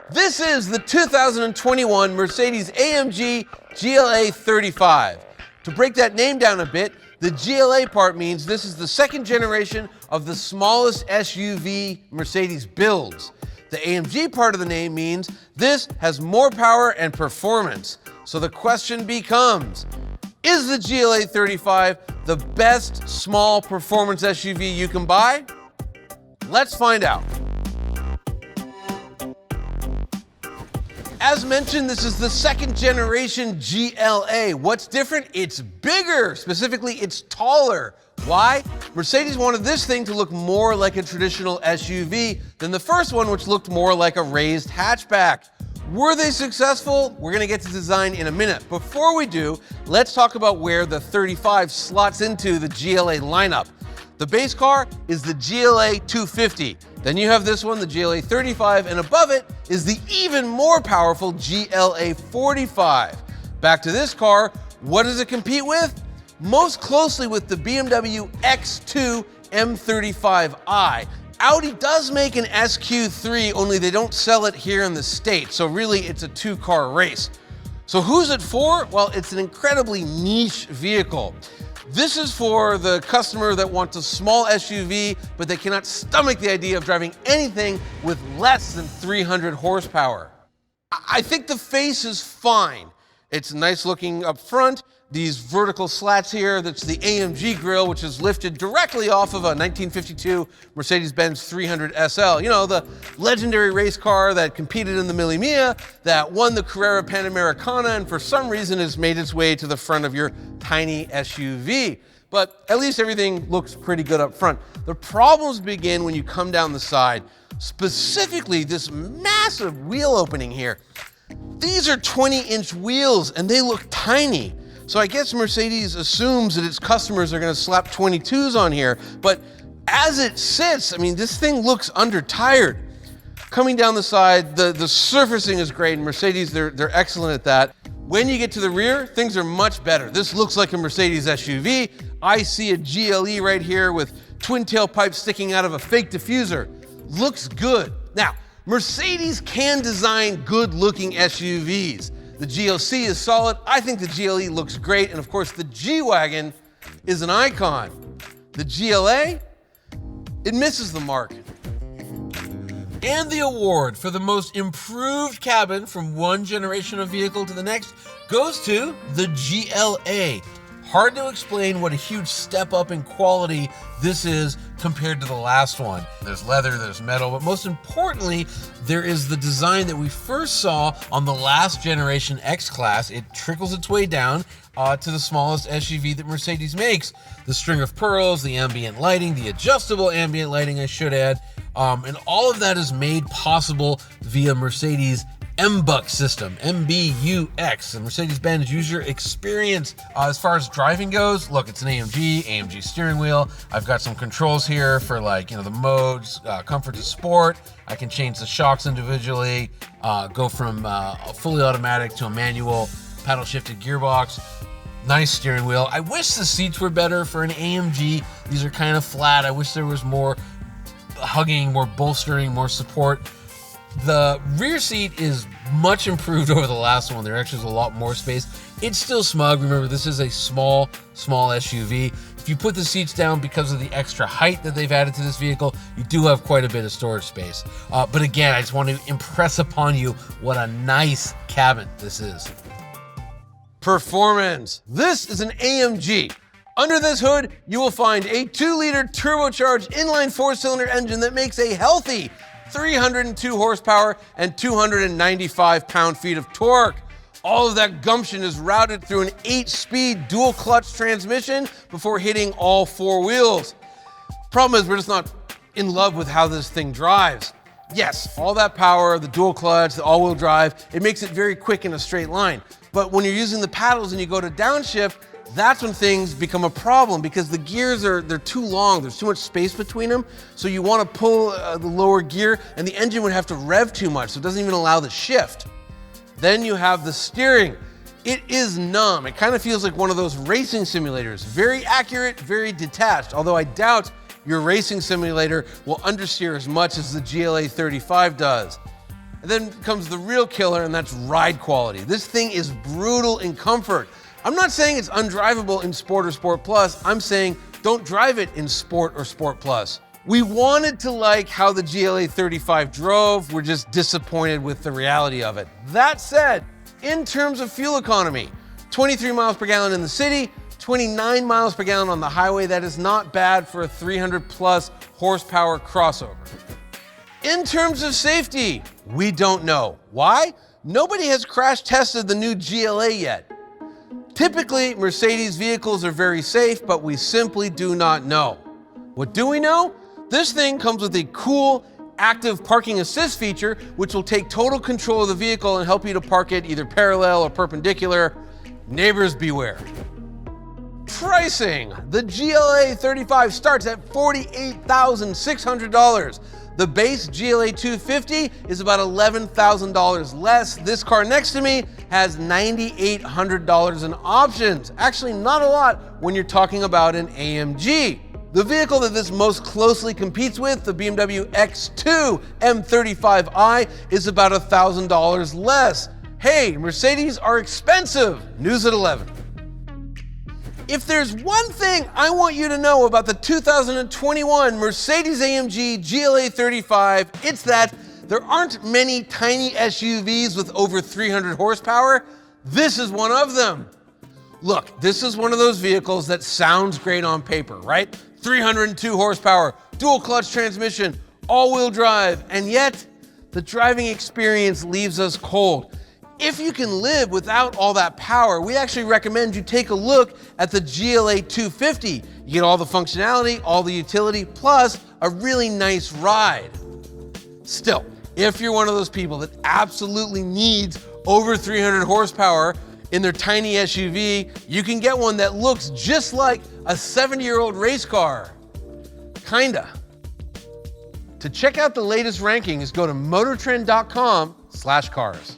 This is the 2021 Mercedes-AMG GLA35. To break that name down a bit, the GLA part means this is the second generation of the smallest SUV Mercedes builds. The AMG part of the name means this has more power and performance. So the question becomes, is the GLA35 the best small performance SUV you can buy? Let's find out. As mentioned, this is the second generation GLA. What's different? It's bigger. Specifically, it's taller. Why? Mercedes wanted this thing to look more like a traditional SUV than the first one, which looked more like a raised hatchback. Were they successful? We're gonna get to design in a minute. Before we do, let's talk about where the 35 slots into the GLA lineup. The base car is the GLA250. Then you have this one, the GLA35, and above it is the even more powerful GLA45. Back to this car, what does it compete with? Most closely with the BMW X2 M35i. Audi does make an SQ3, only they don't sell it here in the States, so really it's a two-car race. So who's it for? Well, it's an incredibly niche vehicle. This is for the customer that wants a small SUV, but they cannot stomach the idea of driving anything with less than 300 horsepower. I think the face is fine. It's nice looking up front. These vertical slats here, that's the AMG grille, which is lifted directly off of a 1952 Mercedes-Benz 300 SL. You know, the legendary race car that competed in the Mille Miglia, that won the Carrera Panamericana, and for some reason has made its way to the front of your tiny SUV. But at least everything looks pretty good up front. The problems begin when you come down the side, specifically this massive wheel opening here. These are 20-inch wheels and they look tiny. So I guess Mercedes assumes that its customers are gonna slap 22s on here, but as it sits, I mean, this thing looks under-tired. Coming down the side, the surfacing is great, and Mercedes, they're excellent at that. When you get to the rear, things are much better. This looks like a Mercedes SUV. I see a GLE right here with twin tailpipes sticking out of a fake diffuser. Looks good. Now, Mercedes can design good-looking SUVs. The GLC is solid. I think the GLE looks great. And of course, the G-Wagon is an icon. The GLA, it misses the mark. And the award for the most improved cabin from one generation of vehicle to the next goes to the GLA. Hard to explain what a huge step up in quality this is compared to the last one. There's leather, there's metal, but most importantly, there is the design that we first saw on the last generation X-Class. It trickles its way down to the smallest SUV that Mercedes makes. The string of pearls, the ambient lighting, the adjustable ambient lighting, I should add, and all of that is made possible via Mercedes MBUX system, MBUX, the Mercedes-Benz user experience. As far as driving goes, look, it's an AMG steering wheel. I've got some controls here for, like, you know, the modes, comfort to sport. I can change the shocks individually, go from a fully automatic to a manual paddle shifted gearbox. Nice steering wheel. I wish the seats were better for an AMG. These are kind of flat. I wish there was more hugging, more bolstering, more support. The rear seat is much improved over the last one. There actually is a lot more space. It's still snug. Remember, this is a small SUV. If you put the seats down because of the extra height that they've added to this vehicle, you do have quite a bit of storage space. But again, I just want to impress upon you what a nice cabin this is. Performance. This is an AMG. Under this hood, you will find a 2-liter turbocharged inline 4-cylinder engine that makes a healthy 302 horsepower and 295 pound-feet of torque. All of that gumption is routed through an 8-speed dual-clutch transmission before hitting all 4 wheels. Problem is, we're just not in love with how this thing drives. Yes, all that power, the dual clutch, the all-wheel drive, it makes it very quick in a straight line. But when you're using the paddles and you go to downshift, that's when things become a problem because the gears they're too long. There's too much space between them. So you want to pull the lower gear and the engine would have to rev too much. So it doesn't even allow the shift. Then you have the steering. It is numb. It kind of feels like one of those racing simulators. Very accurate, very detached. Although I doubt your racing simulator will understeer as much as the GLA35 does. And then comes the real killer, and that's ride quality. This thing is brutal in comfort. I'm not saying it's undrivable in Sport or Sport Plus. I'm saying don't drive it in Sport or Sport Plus. We wanted to like how the GLA35 drove. We're just disappointed with the reality of it. That said, in terms of fuel economy, 23 miles per gallon in the city, 29 miles per gallon on the highway. That is not bad for a 300 plus horsepower crossover. In terms of safety, we don't know. Why? Nobody has crash tested the new GLA yet. Typically, Mercedes vehicles are very safe, but we simply do not know. What do we know? This thing comes with a cool active parking assist feature, which will take total control of the vehicle and help you to park it either parallel or perpendicular. Neighbors beware. Pricing. The GLA35 starts at $48,600. The base GLA250 is about $11,000 less. This car next to me has $9,800 in options. Actually, not a lot when you're talking about an AMG. The vehicle that this most closely competes with, the BMW X2 M35i, is about $1,000 less. Hey, Mercedes are expensive. News at 11. If there's one thing I want you to know about the 2021 Mercedes-AMG GLA35, it's that there aren't many tiny SUVs with over 300 horsepower. This is one of them. Look, this is one of those vehicles that sounds great on paper, right? 302 horsepower, dual clutch transmission, all-wheel drive, and yet the driving experience leaves us cold. If you can live without all that power, we actually recommend you take a look at the GLA250. You get all the functionality, all the utility, plus a really nice ride. Still, if you're one of those people that absolutely needs over 300 horsepower in their tiny SUV, you can get one that looks just like a 70-year-old race car. Kinda. To check out the latest rankings, go to motortrend.com/cars.